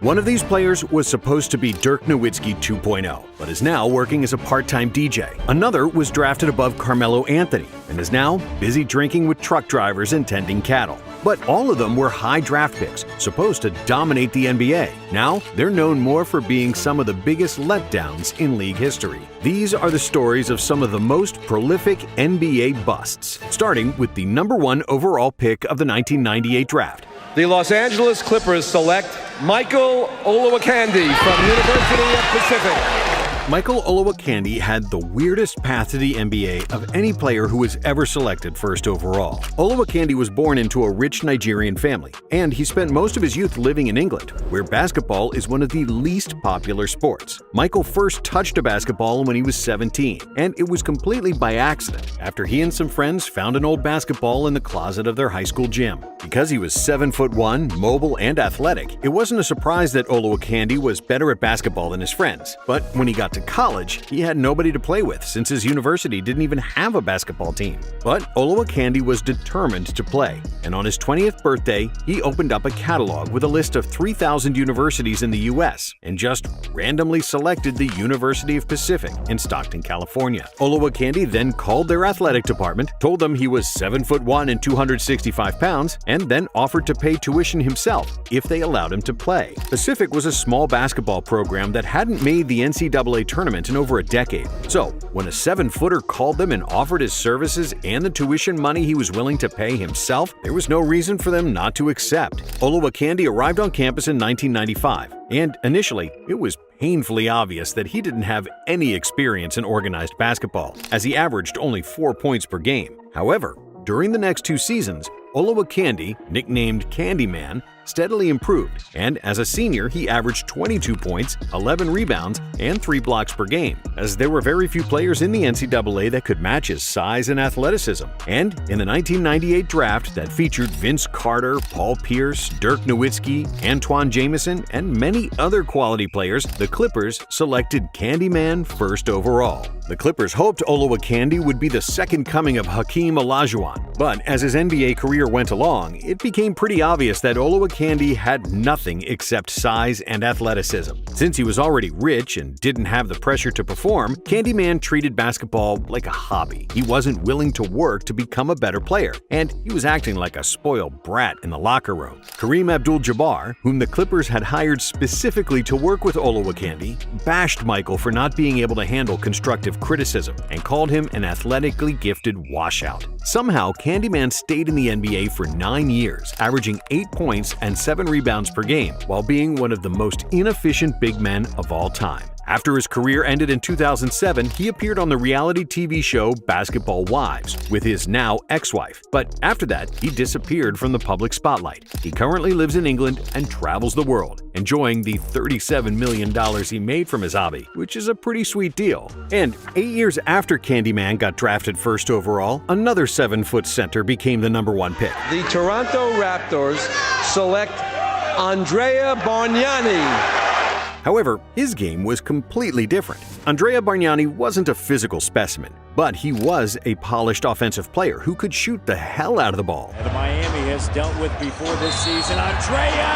One of these players was supposed to be Dirk Nowitzki 2.0, but is now working as a part-time DJ. Another was drafted above Carmelo Anthony and is now busy drinking with truck drivers and tending cattle. But all of them were high draft picks, supposed to dominate the NBA. Now, they're known more for being some of the biggest letdowns in league history. These are the stories of some of the most prolific NBA busts, starting with the number 1 overall pick of the 1998 draft. The Los Angeles Clippers select Michael Olowokandi from University of Pacific. Michael Olowokandi had the weirdest path to the NBA of any player who was ever selected first overall. Olowokandi was born into a rich Nigerian family, and he spent most of his youth living in England, where basketball is one of the least popular sports. Michael first touched a basketball when he was 17, and it was completely by accident after he and some friends found an old basketball in the closet of their high school gym. Because he was 7'1", mobile, and athletic, it wasn't a surprise that Olowokandi was better at basketball than his friends. But when he got to college, he had nobody to play with since his university didn't even have a basketball team. But Olowokandi was determined to play, and on his 20th birthday, he opened up a catalog with a list of 3,000 universities in the U.S. and just randomly selected the University of Pacific in Stockton, California. Olowokandi then called their athletic department, told them he was 7'1" and 265 pounds, and then offered to pay tuition himself if they allowed him to play. Pacific was a small basketball program that hadn't made the NCAA tournament in over a decade. So, when a 7-footer called them and offered his services and the tuition money he was willing to pay himself, there was no reason for them not to accept. Olowokandi arrived on campus in 1995, and initially, it was painfully obvious that he didn't have any experience in organized basketball, as he averaged only 4 points per game. However, during the next 2 seasons, Olowokandi, nicknamed Candyman, steadily improved, and as a senior he averaged 22 points, 11 rebounds, and 3 blocks per game, as there were very few players in the NCAA that could match his size and athleticism. And in the 1998 draft that featured Vince Carter, Paul Pierce, Dirk Nowitzki, Antoine Jamison, and many other quality players, the Clippers selected Candyman first overall. The Clippers hoped Olowokandi would be the second coming of Hakeem Olajuwon, but as his NBA career went along, it became pretty obvious that Olowokandi had nothing except size and athleticism. Since he was already rich and didn't have the pressure to perform, Candyman treated basketball like a hobby. He wasn't willing to work to become a better player, and he was acting like a spoiled brat in the locker room. Kareem Abdul-Jabbar, whom the Clippers had hired specifically to work with Olowokandi, bashed Michael for not being able to handle constructive criticism and called him an athletically gifted washout. Somehow, Candyman stayed in the NBA for 9 years, averaging 8 points and 7 rebounds per game, while being one of the most inefficient big men of all time. After his career ended in 2007, he appeared on the reality TV show Basketball Wives with his now ex-wife, but after that, he disappeared from the public spotlight. He currently lives in England and travels the world, enjoying the $37 million he made from his hobby, which is a pretty sweet deal. And 8 years after Candyman got drafted first overall, another 7-foot center became the number 1 pick. The Toronto Raptors select Andrea Barzagli. However, his game was completely different. Andrea Barzagli wasn't a physical specimen, but he was a polished offensive player who could shoot the hell out of the ball. That Miami has dealt with before this season. Andrea!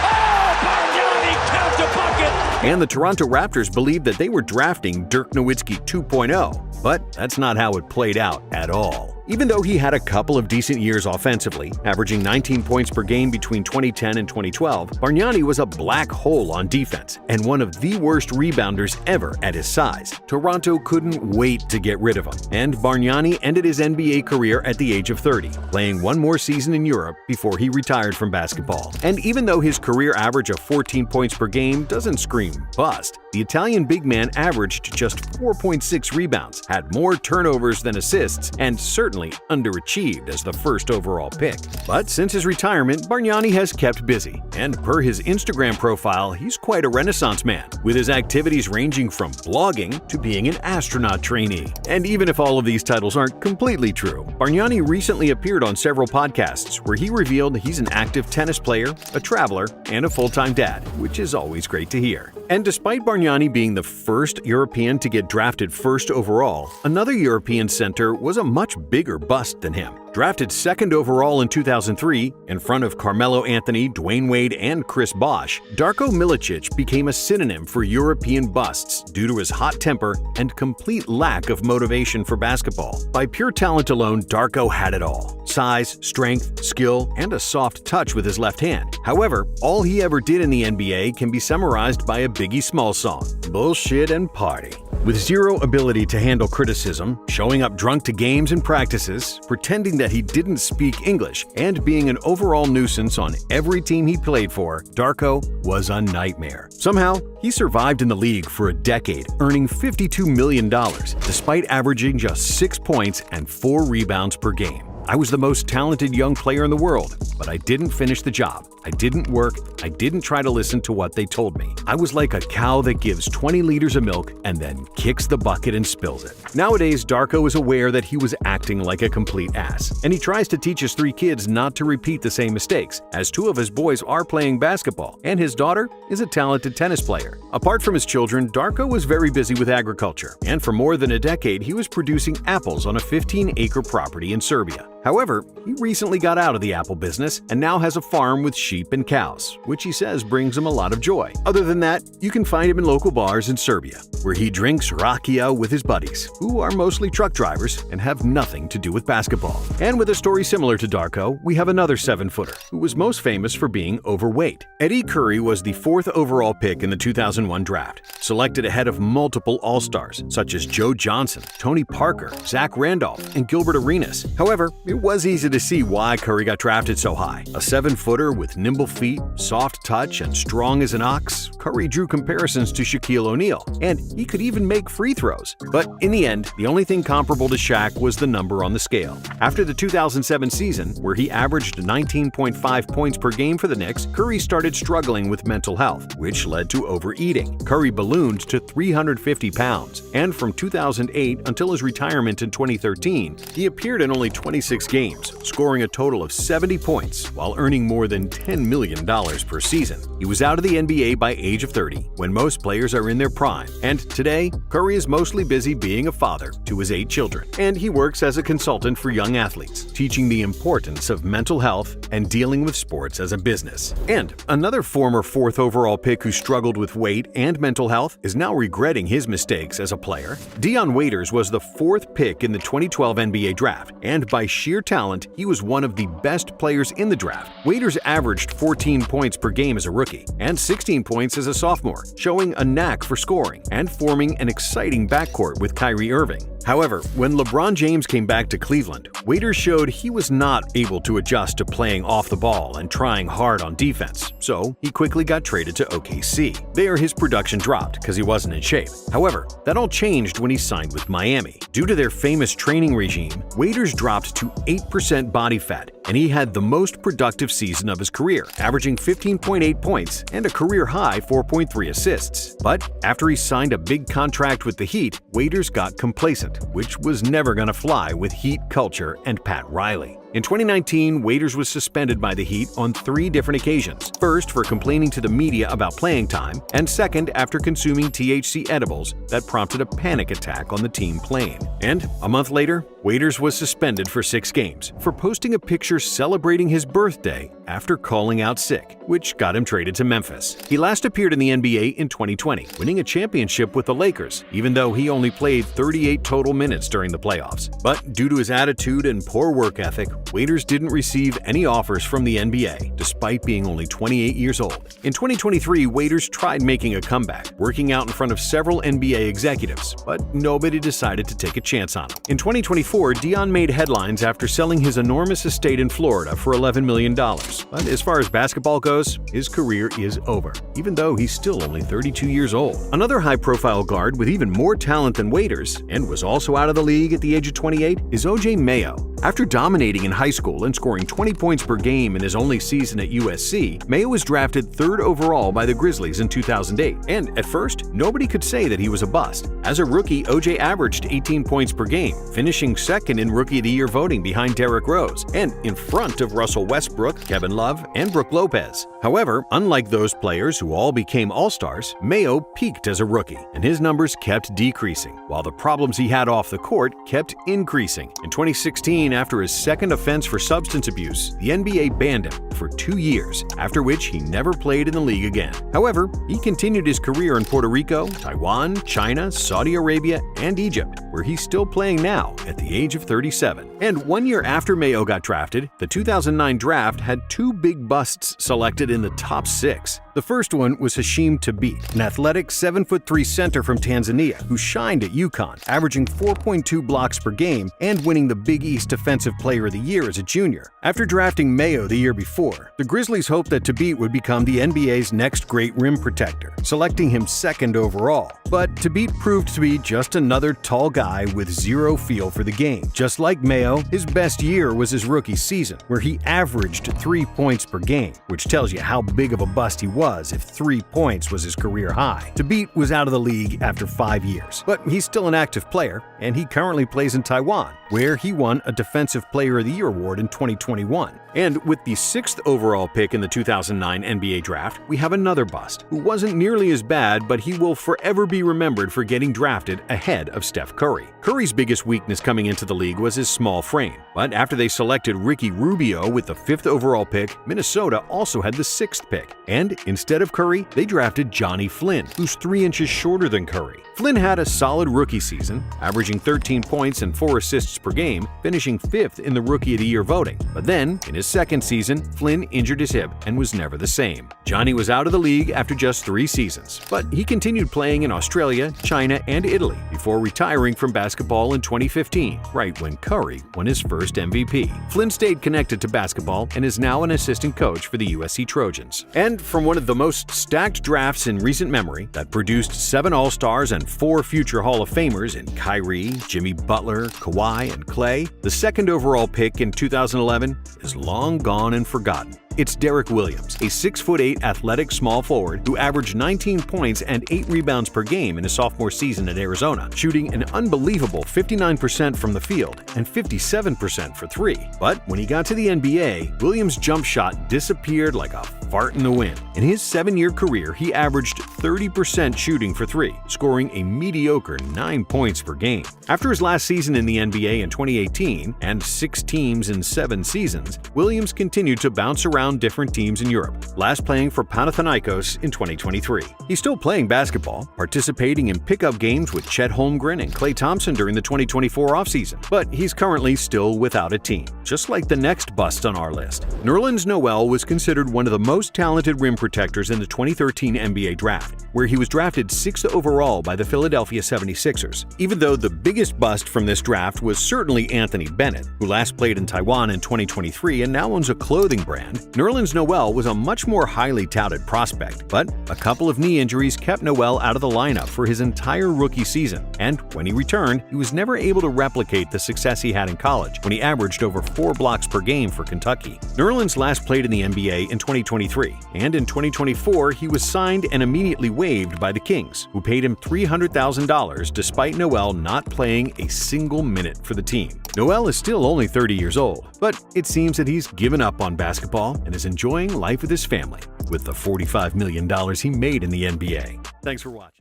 Oh, Barzagli count the bucket! And the Toronto Raptors believed that they were drafting Dirk Nowitzki 2.0, but that's not how it played out at all. Even though he had a couple of decent years offensively, averaging 19 points per game between 2010 and 2012, Barzagli was a black hole on defense and one of the worst rebounders ever at his size. Toronto couldn't wait to get rid of him, and Barzagli ended his NBA career at the age of 30, playing one more season in Europe before he retired from basketball. And even though his career average of 14 points per game doesn't scream bust, the Italian big man averaged just 4.6 rebounds, had more turnovers than assists, and certainly underachieved as the first overall pick. But since his retirement, Barzagli has kept busy, and per his Instagram profile, he's quite a renaissance man, with his activities ranging from blogging to being an astronaut trainee. And even if all of these titles aren't completely true, Barzagli recently appeared on several podcasts where he revealed he's an active tennis player, a traveler, and a full-time dad, which is always great to hear. And despite Barzagli being the first European to get drafted first overall, another European center was a much bigger bust than him. Drafted second overall in 2003, in front of Carmelo Anthony, Dwayne Wade, and Chris Bosh, Darko Milicic became a synonym for European busts due to his hot temper and complete lack of motivation for basketball. By pure talent alone, Darko had it all: size, strength, skill, and a soft touch with his left hand. However, all he ever did in the NBA can be summarized by a Biggie Smalls song: bullshit and party. With zero ability to handle criticism, showing up drunk to games and practices, pretending that he didn't speak English, and being an overall nuisance on every team he played for, Darko was a nightmare. Somehow, he survived in the league for a decade, earning $52 million, despite averaging just 6 points and 4 rebounds per game. I was the most talented young player in the world, but I didn't finish the job. I didn't work. I didn't try to listen to what they told me. I was like a cow that gives 20 liters of milk and then kicks the bucket and spills it. Nowadays, Darko is aware that he was acting like a complete ass, and he tries to teach his 3 kids not to repeat the same mistakes, as 2 of his boys are playing basketball, and his daughter is a talented tennis player. Apart from his children, Darko was very busy with agriculture, and for more than a decade, he was producing apples on a 15-acre property in Serbia. However, he recently got out of the apple business and now has a farm with sheep and cows, which he says brings him a lot of joy. Other than that, you can find him in local bars in Serbia, where he drinks rakia with his buddies, who are mostly truck drivers and have nothing to do with basketball. And with a story similar to Darko, we have another 7-footer, who was most famous for being overweight. Eddie Curry was the 4th overall pick in the 2001 draft, selected ahead of multiple All-Stars, such as Joe Johnson, Tony Parker, Zach Randolph, and Gilbert Arenas. However, it was easy to see why Curry got drafted so high. A 7-footer with nimble feet, soft touch, and strong as an ox, Curry drew comparisons to Shaquille O'Neal, and he could even make free throws. But in the end, the only thing comparable to Shaq was the number on the scale. After the 2007 season, where he averaged 19.5 points per game for the Knicks, Curry started struggling with mental health, which led to overeating. Curry ballooned to 350 pounds, and from 2008 until his retirement in 2013, he appeared in only 26 games, scoring a total of 70 points while earning more than $10 million per season. He was out of the NBA by age of 30, when most players are in their prime, and today, Curry is mostly busy being a father to his 8 children, and he works as a consultant for young athletes, teaching the importance of mental health and dealing with sports as a business. And another former 4th overall pick who struggled with weight and mental health is now regretting his mistakes as a player. Dion Waiters was the 4th pick in the 2012 NBA draft, and by sheer talent, he was one of the best players in the draft. Waiters averaged 14 points per game as a rookie and 16 points as a sophomore, showing a knack for scoring and forming an exciting backcourt with Kyrie Irving. However, when LeBron James came back to Cleveland, Waiters showed he was not able to adjust to playing off the ball and trying hard on defense, so he quickly got traded to OKC. There, his production dropped because he wasn't in shape. However, that all changed when he signed with Miami. Due to their famous training regime, Waiters dropped to 8% body fat, and he had the most productive season of his career, averaging 15.8 points and a career-high 4.3 assists. But after he signed a big contract with the Heat, Waiters got complacent, which was never going to fly with Heat culture and Pat Riley. In 2019, Waiters was suspended by the Heat on 3 different occasions. First, for complaining to the media about playing time, and second, after consuming THC edibles that prompted a panic attack on the team plane. And a month later, Waiters was suspended for 6 games for posting a picture celebrating his birthday after calling out sick, which got him traded to Memphis. He last appeared in the NBA in 2020, winning a championship with the Lakers, even though he only played 38 total minutes during the playoffs. But due to his attitude and poor work ethic, Waiters didn't receive any offers from the NBA, despite being only 28 years old. In 2023, Waiters tried making a comeback, working out in front of several NBA executives, but nobody decided to take a chance on him. In 2024, Dion made headlines after selling his enormous estate in Florida for $11 million. But as far as basketball goes, his career is over, even though he's still only 32 years old. Another high-profile guard with even more talent than Waiters, and was also out of the league at the age of 28, is O.J. Mayo. After dominating in high school and scoring 20 points per game in his only season at USC, Mayo was drafted 3rd overall by the Grizzlies in 2008, and at first, nobody could say that he was a bust. As a rookie, OJ averaged 18 points per game, finishing 2nd in Rookie of the Year voting behind Derrick Rose, and in front of Russell Westbrook, Kevin Love, and Brook Lopez. However, unlike those players who all became All-Stars, Mayo peaked as a rookie, and his numbers kept decreasing, while the problems he had off the court kept increasing. In 2016, 2014, after his second offense for substance abuse, the NBA banned him for 2 years, after which he never played in the league again. However, he continued his career in Puerto Rico, Taiwan, China, Saudi Arabia, and Egypt, where he's still playing now at the age of 37. And 1 year after Mayo got drafted, the 2009 draft had 2 big busts selected in the top 6. The first one was Hashim Thabit, an athletic 7'3" center from Tanzania who shined at UConn, averaging 4.2 blocks per game and winning the Big East Defensive Player of the Year as a junior. After drafting Mayo the year before, the Grizzlies hoped that Thabit would become the NBA's next great rim protector, selecting him second overall. But Thabit proved to be just another tall guy with zero feel for the game. Just like Mayo, his best year was his rookie season, where he averaged 3 points per game, which tells you how big of a bust he was if 3 points was his career high. Thabit was out of the league after 5 years, but he's still an active player, and he currently plays in Taiwan, where he won a Defensive Player of the Year award in 2021. And with the 6th overall pick in the 2009 NBA draft, we have another bust, who wasn't nearly as bad, but he will forever be remembered for getting drafted ahead of Steph Curry. Curry's biggest weakness coming into the league was his small frame, but after they selected Ricky Rubio with the 5th overall pick, Minnesota also had the 6th pick. And instead of Curry, they drafted Johnny Flynn, who's 3 inches shorter than Curry. Flynn had a solid rookie season, averaging 13 points and 4 assists per game, finishing 5th in the Rookie of the Year voting. But then, in his second season, Flynn injured his hip and was never the same. Johnny was out of the league after just 3 seasons, but he continued playing in Australia, China, and Italy before retiring from basketball in 2015, right when Curry won his first MVP. Flynn stayed connected to basketball and is now an assistant coach for the USC Trojans. And from one of the most stacked drafts in recent memory that produced 7 All-Stars and 4 future Hall of Famers in Kyrie, Jimmy Butler, Kawhi, and Klay, the 2nd overall pick in 2011 is long gone and forgotten. It's Derek Williams, a 6'8" athletic small forward who averaged 19 points and 8 rebounds per game in his sophomore season at Arizona, shooting an unbelievable 59% from the field and 57% for 3. But when he got to the NBA, Williams' jump shot disappeared like a fart in the wind. In his 7-year career, he averaged 30% shooting for 3, scoring a mediocre 9 points per game. After his last season in the NBA in 2018 and 6 teams in 7 seasons, Williams continued to bounce around different teams in Europe, last playing for Panathinaikos in 2023. He's still playing basketball, participating in pickup games with Chet Holmgren and Klay Thompson during the 2024 offseason, but he's currently still without a team, just like the next bust on our list. Nerlens Noel was considered one of the most talented rim protectors in the 2013 NBA draft, where he was drafted 6th overall by the Philadelphia 76ers. Even though the biggest bust from this draft was certainly Anthony Bennett, who last played in Taiwan in 2023 and now owns a clothing brand, Nerlens Noel was a much more highly touted prospect, but a couple of knee injuries kept Noel out of the lineup for his entire rookie season, and when he returned, he was never able to replicate the success he had in college when he averaged over 4 blocks per game for Kentucky. Nerlens last played in the NBA in 2023, and in 2024 he was signed and immediately waived by the Kings, who paid him $300,000 despite Noel not playing a single minute for the team. Noel is still only 30 years old, but it seems that he's given up on basketball and is enjoying life with his family with the $45 million he made in the NBA. Thanks for watching.